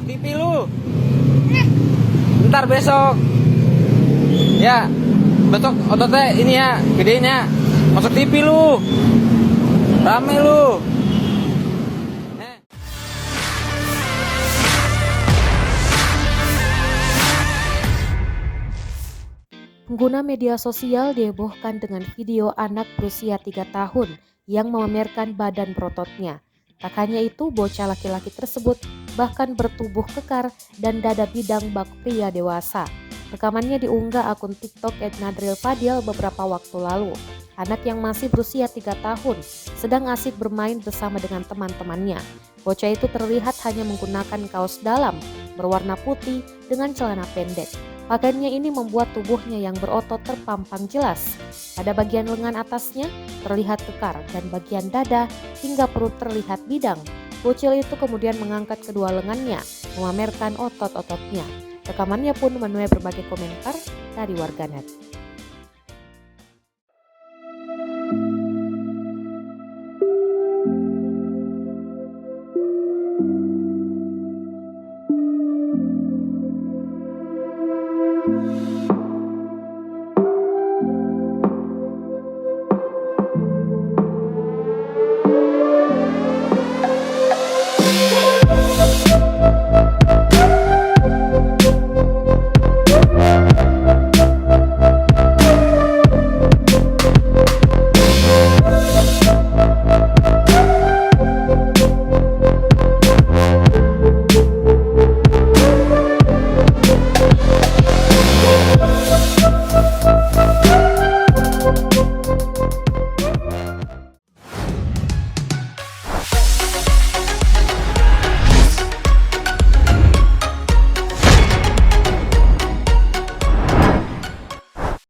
TV lu. Ntar besok. Ya, besok ototnya ini ya, gedein ya. Masuk TV lu. Rame lu. Pengguna media sosial dihebohkan dengan video anak berusia 3 tahun yang memamerkan badan berototnya. Tak hanya itu, bocah laki-laki tersebut bahkan bertubuh kekar dan dada bidang bak pria dewasa. Rekamannya diunggah akun TikTok @nadrilfadil beberapa waktu lalu. Anak yang masih berusia 3 tahun sedang asik bermain bersama dengan teman-temannya. Bocah itu terlihat hanya menggunakan kaos dalam berwarna putih dengan celana pendek. Pakaiannya ini membuat tubuhnya yang berotot terpampang jelas. Pada bagian lengan atasnya terlihat kekar dan bagian dada hingga perut terlihat bidang. Bocil itu kemudian mengangkat kedua lengannya, memamerkan otot-ototnya. Rekamannya pun menuai berbagai komentar dari warganet.